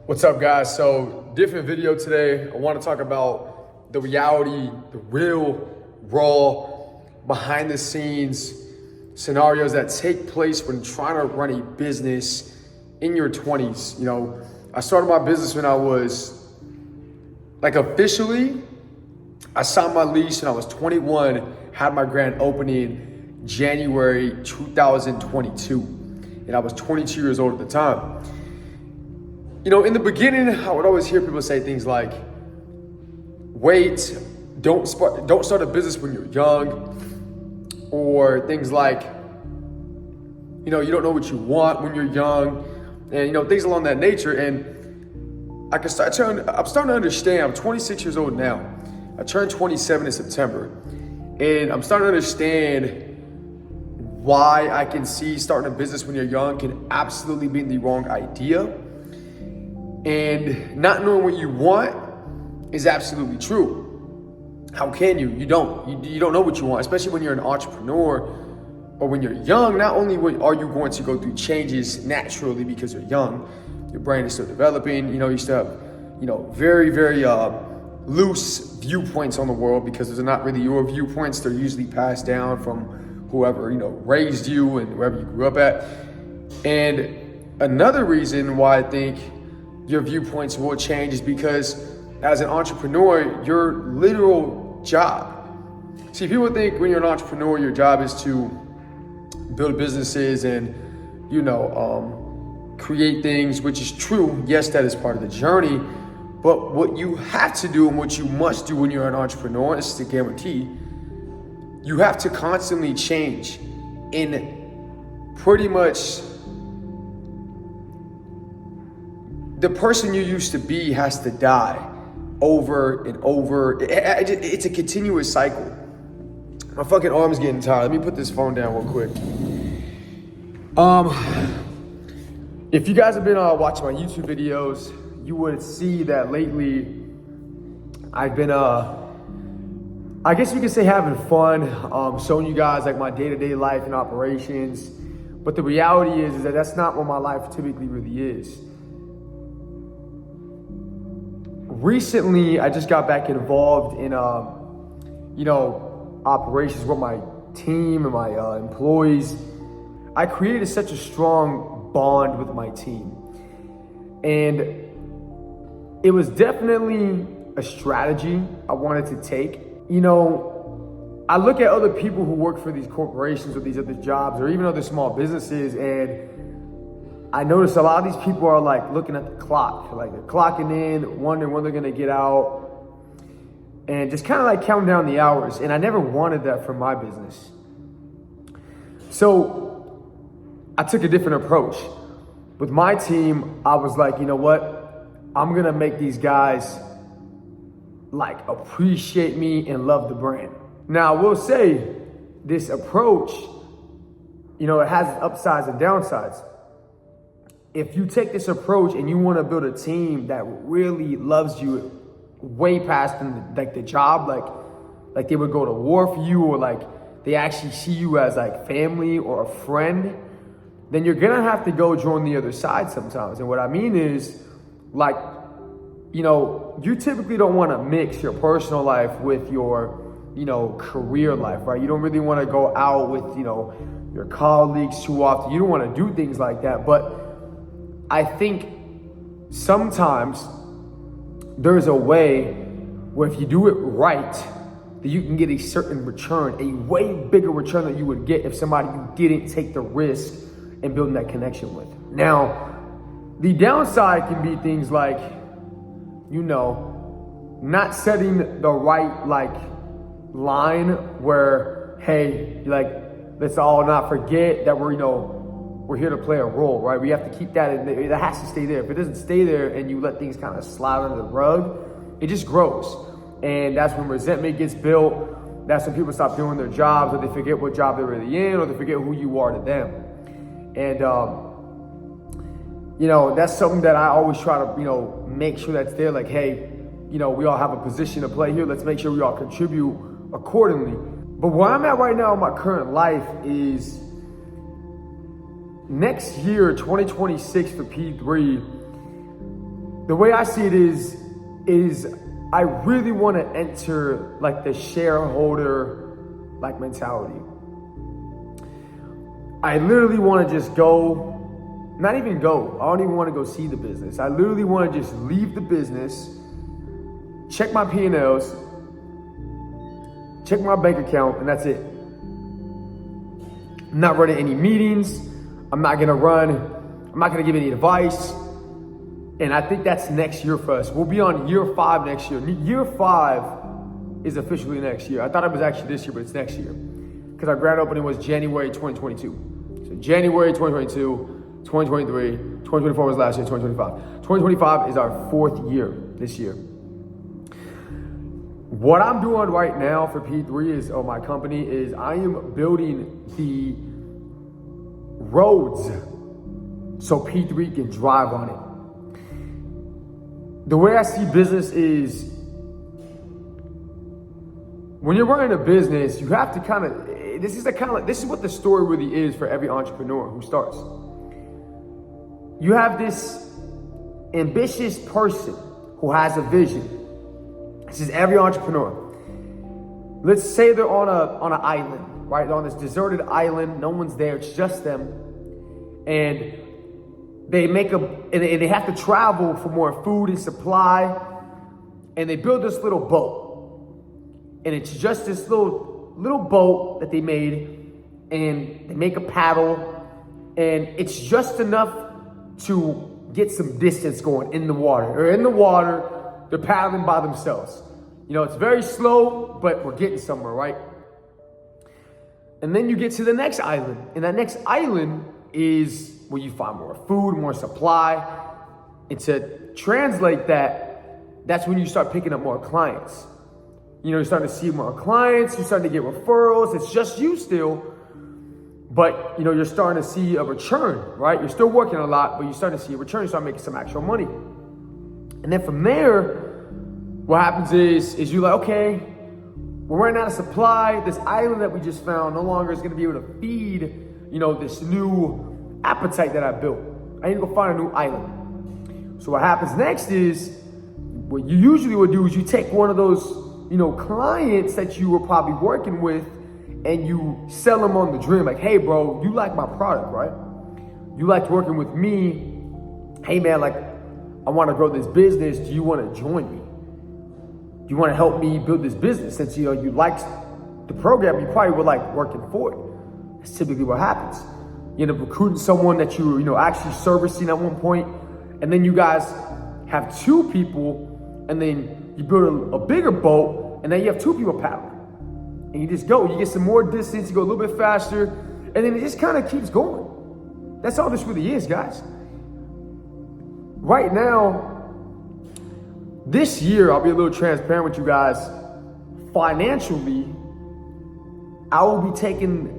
What's up, guys? So different video today. I want to talk about the reality, the real, raw, behind the scenes scenarios that take place when trying to run a business in your 20s. You know, I started my business when I was officially, I signed my lease when I was 21, had my grand opening January 2022, and I was 22 years old at the time. You know, in the beginning, I would always hear people say things like, wait, don't start a business when you're young, or things like, you know, you don't know what you want when you're young, and, you know, things along that nature. And I'm starting to understand. I'm 26 years old now. I turned 27 in September, and I'm starting to understand why I can see starting a business when you're young can absolutely be the wrong idea. And not knowing what you want is absolutely true. How can you? You don't know what you want, especially when you're an entrepreneur or when you're young. Not only are you going to go through changes naturally because you're young, your brain is still developing. You know, you still have, you know, very, very loose viewpoints on the world because those are not really your viewpoints. They're usually passed down from whoever, you know, raised you and wherever you grew up at. And another reason why I think your viewpoints will change is because as an entrepreneur, your literal job. See, people think when you're an entrepreneur, your job is to build businesses and, you know, create things, which is true. Yes, that is part of the journey. But what you have to do and what you must do when you're an entrepreneur, this is a guarantee, you have to constantly change in pretty much. The person you used to be has to die over and over. It's a continuous cycle. My fucking arm's getting tired. Let me put this phone down real quick. If you guys have been watching my YouTube videos, you would see that lately I've been, I guess you could say having fun, showing you guys like my day-to-day life and operations. But the reality is that that's not what my life typically really is. Recently, I just got back involved in, you know, operations with my team and my employees. I created such a strong bond with my team. And it was definitely a strategy I wanted to take. You know, I look at other people who work for these corporations or these other jobs or even other small businesses, and I noticed a lot of these people are like looking at the clock, like they're clocking in, wondering when they're gonna get out, and just kind of like counting down the hours. And I never wanted that for my business. So I took a different approach. With my team, I was like, you know what? I'm gonna make these guys like appreciate me and love the brand. Now I will say this approach, you know, it has upsides and downsides. If you take this approach and you want to build a team that really loves you way past the job, like they would go to war for you, or like they actually see you as like family or a friend, then you're gonna have to go join the other side sometimes. And what I mean is, like, you know, you typically don't want to mix your personal life with your, you know, career life, right? You don't really want to go out with, you know, your colleagues too often. You don't want to do things like that. But I think sometimes there's a way where if you do it right, that you can get a certain return, a way bigger return than you would get if somebody you didn't take the risk in building that connection with. Now, the downside can be things like, you know, not setting the right like line where, hey, like, let's all not forget that we're, you know, we're here to play a role, right? We have to keep that in there. That has to stay there. If it doesn't stay there and you let things kind of slide under the rug, it just grows. And that's when resentment gets built. That's when people stop doing their jobs, or they forget what job they're really in, or they forget who you are to them. And, you know, that's something that I always try to, you know, make sure that's there. Like, hey, you know, we all have a position to play here. Let's make sure we all contribute accordingly. But where I'm at right now in my current life is next year, 2026 for P3, The way I see it is I really want to enter like the shareholder like mentality. I literally want to just go, not even go. I don't even want to go see the business. I literally want to just leave the business, check my P&Ls, check my bank account, and that's it. I'm not running any meetings. I'm not going to give any advice. And I think that's next year for us. We'll be on year 5 next year. Year 5 is officially next year. I thought it was actually this year, but it's next year. Because our grand opening was January 2022. So January 2022, 2023, 2024 was last year, 2025. 2025 is our 4th year this year. What I'm doing right now for P3 or my company is I am building the roads so P3 can drive on it. The way I see business is when you're running a business, you have to this is what the story really is for every entrepreneur who starts. You have this ambitious person who has a vision. This is every entrepreneur. Let's say they're on an island, right? They're on this deserted island, no one's there, it's just them. And they have to travel for more food and supply, and they build this little boat, and it's just this little boat that they made, and they make a paddle, and it's just enough to get some distance going in the water. Or in the water, they're paddling by themselves. You know, it's very slow, but we're getting somewhere, right? And then you get to the next island, and that next island is where you find more food, more supply. And to translate that, that's when you start picking up more clients. You know, you're starting to see more clients, you're starting to get referrals. It's just you still, but you know, you're starting to see a return, right? You're still working a lot, but you're starting to see a return. You start making some actual money. And then from there, what happens is you're like, okay, we're running out of supply. This island that we just found no longer is gonna be able to feed, you know, this new appetite that I built. I need to go find a new island. So what happens next is, what you usually would do is you take one of those, you know, clients that you were probably working with and you sell them on the dream. Like, hey bro, you like my product, right? You liked working with me. Hey man, like, I want to grow this business. Do you want to join me? Do you want to help me build this business? Since, you know, you liked the program, you probably would like working for it. That's typically what happens. You end up recruiting someone that you know, actually servicing at one point, and then you guys have 2 people, and then you build a bigger boat, and then you have 2 people paddling. And you just go, you get some more distance, you go a little bit faster, and then it just kind of keeps going. That's all this really is, guys. Right now, this year, I'll be a little transparent with you guys. Financially, I will be taking,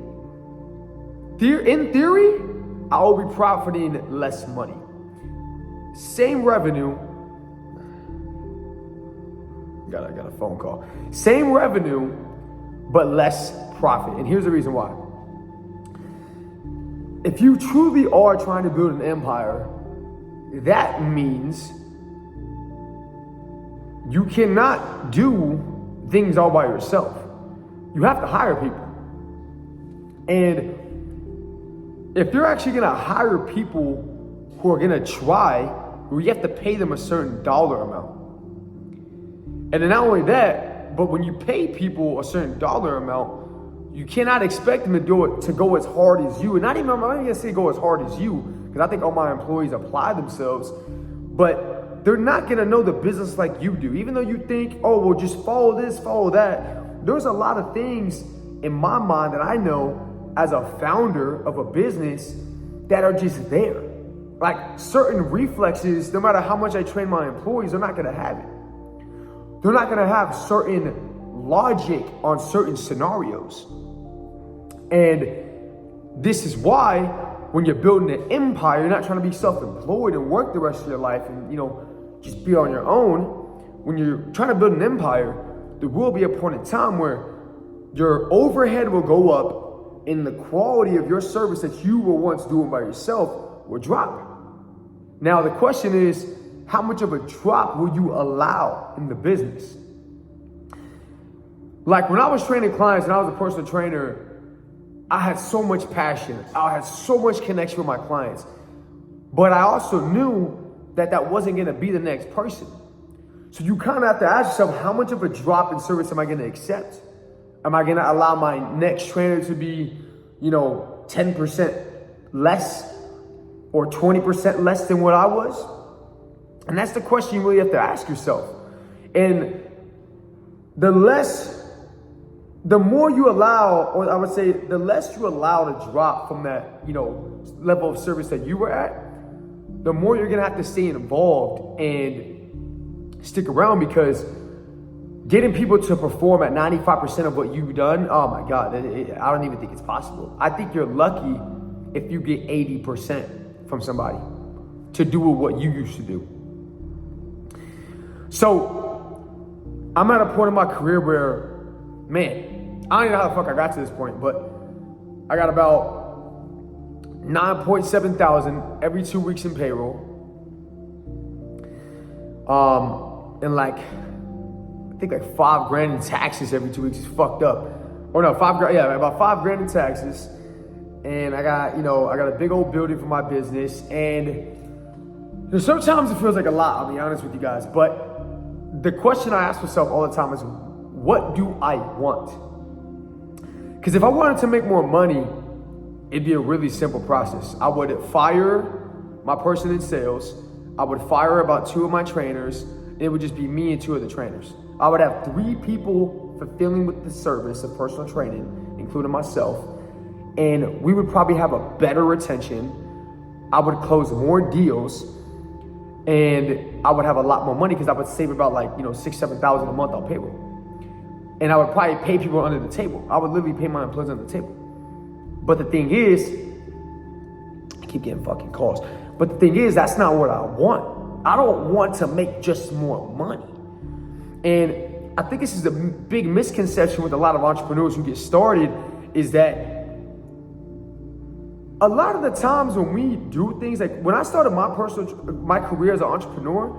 in theory, I will be profiting less money. Same revenue. Got a phone call. Same revenue, but less profit. And here's the reason why. If you truly are trying to build an empire, that means you cannot do things all by yourself. You have to hire people. And if you're actually gonna hire people who are gonna try, you have to pay them a certain dollar amount. And then not only that, but when you pay people a certain dollar amount, you cannot expect them to go as hard as you. And I'm not even gonna say go as hard as you, because I think all my employees apply themselves, but they're not gonna know the business like you do. Even though you think, oh, well, just follow this, follow that. There's a lot of things in my mind that I know as a founder of a business that are just there. Like certain reflexes, no matter how much I train my employees, they're not gonna have it. They're not gonna have certain logic on certain scenarios. And this is why when you're building an empire, you're not trying to be self-employed and work the rest of your life and, you know, just be on your own. When you're trying to build an empire, there will be a point in time where your overhead will go up and the quality of your service that you were once doing by yourself will drop. Now the question is, how much of a drop will you allow in the business? Like when I was training clients and I was a personal trainer, I had so much passion. I had so much connection with my clients. But I also knew that that wasn't gonna be the next person. So you kind of have to ask yourself, how much of a drop in service am I gonna accept? Am I gonna allow my next trainer to be, 10% less or 20% less than what I was? And that's the question you really have to ask yourself. And the more you allow, or I would say the less you allow to drop from that, level of service that you were at, the more you're gonna have to stay involved and stick around, because getting people to perform at 95% of what you've done, oh my God, I don't even think it's possible. I think you're lucky if you get 80% from somebody to do what you used to do. So I'm at a point in my career where, man, I don't even know how the fuck I got to this point, but I got about 9.7 thousand every 2 weeks in payroll. And I think like $5,000 in taxes every 2 weeks is fucked up. Or no, $5,000, yeah, about $5,000 in taxes. And I got a big old building for my business. And sometimes it feels like a lot, I'll be honest with you guys. But the question I ask myself all the time is, what do I want? Because if I wanted to make more money, it'd be a really simple process. I would fire my person in sales. I would fire about 2 of my trainers. It would just be me and 2 of the trainers. I would have 3 people fulfilling with the service of personal training, including myself. And we would probably have a better retention. I would close more deals, and I would have a lot more money because I would save about $6,000-7,000 a month on payroll. And I would probably pay people under the table. I would literally pay my employees under the table. But the thing is, I keep getting fucking calls. But the thing is, that's not what I want. I don't want to make just more money. And I think this is a big misconception with a lot of entrepreneurs who get started, is that a lot of the times when we do things, like when I started my career as an entrepreneur,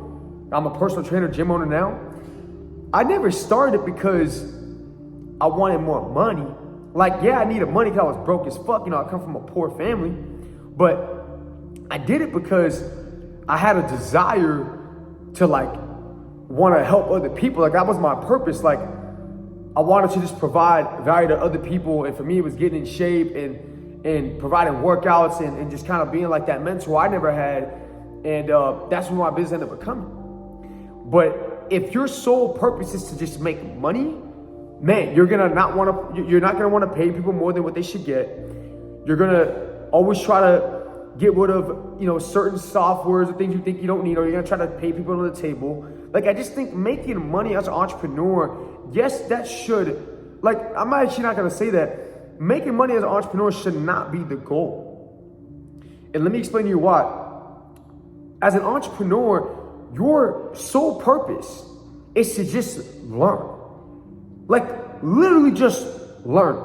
I'm a personal trainer, gym owner now. I never started because I wanted more money. I needed money because I was broke as fuck. I come from a poor family. But I did it because I had a desire to want to help other people. That was my purpose. I wanted to just provide value to other people. And for me, it was getting in shape and providing workouts and just kind of being like that mentor I never had. And that's what my business ended up becoming. But if your sole purpose is to just make money, man, you're not gonna want to pay people more than what they should get. You're gonna always try to get rid of certain softwares or things you think you don't need, or you're gonna try to pay people under the table. I just think making money as an entrepreneur, yes, that should, I'm actually not gonna say that. Making money as an entrepreneur should not be the goal. And let me explain to you why. As an entrepreneur, your sole purpose is to just learn. Literally just learn.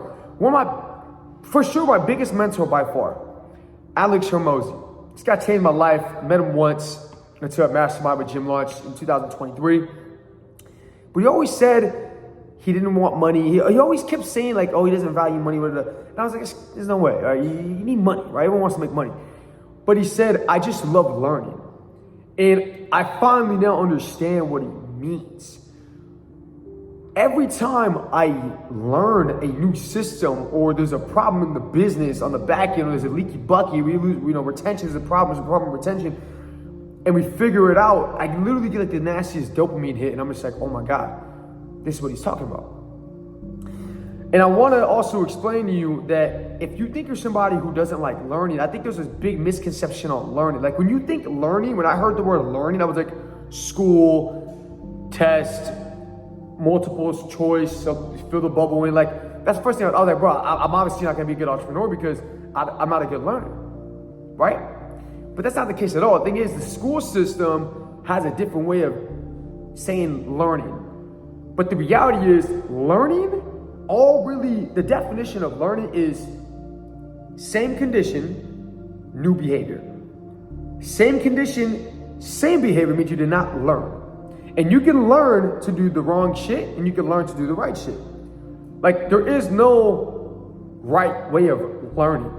For sure, my biggest mentor by far, Alex Hormozi. This guy changed my life. Met him once until a mastermind with Jim launched in 2023. But he always said he didn't want money. He always kept saying he doesn't value money. And I was like, there's no way. Right? You need money, right? Everyone wants to make money. But he said, I just love learning. And I finally now understand what he means. Every time I learn a new system, or there's a problem in the business on the back end, or there's a leaky bucket, we lose, retention is a problem with retention, and we figure it out, I literally get the nastiest dopamine hit, and I'm just like, oh my God, this is what he's talking about. And I want to also explain to you that if you think you're somebody who doesn't like learning, I think there's this big misconception on learning. When you think learning, when I heard the word learning, I was like, school, test, multiple choice, fill the bubble in. That's the first thing I was like, bro, I'm obviously not going to be a good entrepreneur because I'm not a good learner, right? But that's not the case at all. The thing is, the school system has a different way of saying learning. But the reality is, the definition of learning is same condition, new behavior. Same condition, same behavior means you did not learn. And you can learn to do the wrong shit and you can learn to do the right shit. Like, there is no right way of learning.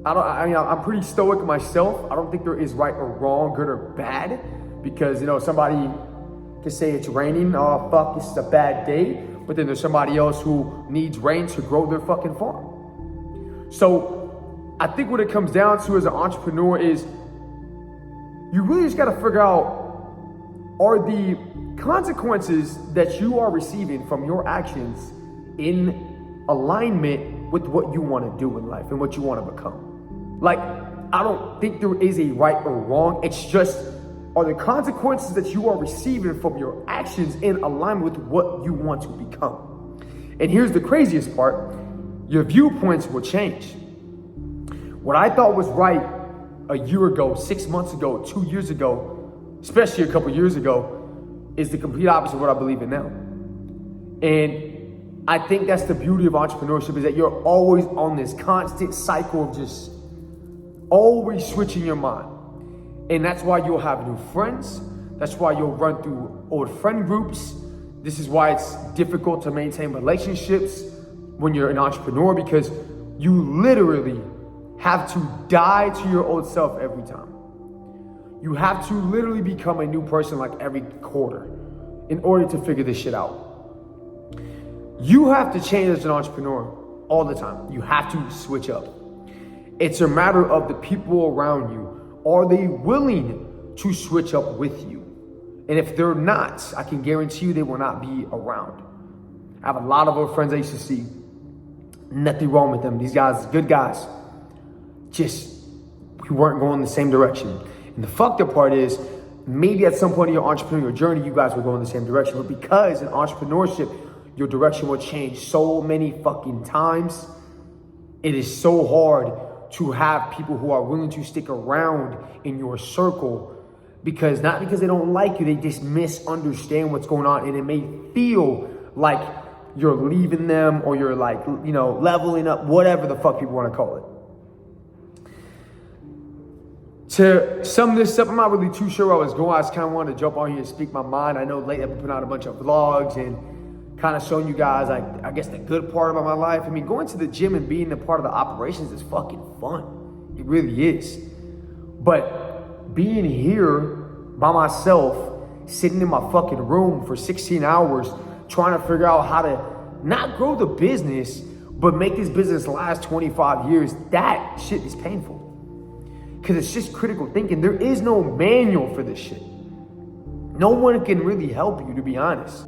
I'm pretty stoic myself. I don't think there is right or wrong, good or bad, because, somebody can say it's raining. Oh, fuck, this is a bad day. But then there's somebody else who needs rain to grow their fucking farm. So I think what it comes down to as an entrepreneur is you really just got to figure out, are the consequences that you are receiving from your actions in alignment with what you want to do in life and what you want to become? Like, I don't think there is a right or wrong. It's just, are the consequences that you are receiving from your actions in alignment with what you want to become? And here's the craziest part. Your viewpoints will change. What I thought was right a year ago, 6 months ago, 2 years ago, especially a couple years ago, is the complete opposite of what I believe in now. And I think that's the beauty of entrepreneurship, is that you're always on this constant cycle of just always switching your mind. And that's why you'll have new friends. That's why you'll run through old friend groups. This is why it's difficult to maintain relationships when you're an entrepreneur, because you literally have to die to your old self every time. You have to literally become a new person like every quarter in order to figure this shit out. You have to change as an entrepreneur all the time. You have to switch up. It's a matter of the people around you. Are they willing to switch up with you? And if they're not, I can guarantee you they will not be around. I have a lot of old friends I used to see. Nothing wrong with them. These guys, good guys. Just, we weren't going the same direction. And the fucked up part is, maybe at some point in your entrepreneurial journey, you guys were going the same direction. But because in entrepreneurship, your direction will change so many fucking times, it is so hard to have people who are willing to stick around in your circle, because not because they don't like you, they just misunderstand what's going on, and it may feel like you're leaving them or you're like, leveling up, whatever the fuck people want to call it. To sum this up, I'm not really too sure where I was going. I just kind of wanted to jump on here and speak my mind. I know lately I've been putting out a bunch of vlogs and kind of showing you guys, I guess, the good part about my life. I mean, going to the gym and being a part of the operations is fucking fun. It really is. But being here by myself, sitting in my fucking room for 16 hours, trying to figure out how to not grow the business, but make this business last 25 years, that shit is painful. Because it's just critical thinking. There is no manual for this shit. No one can really help you, to be honest.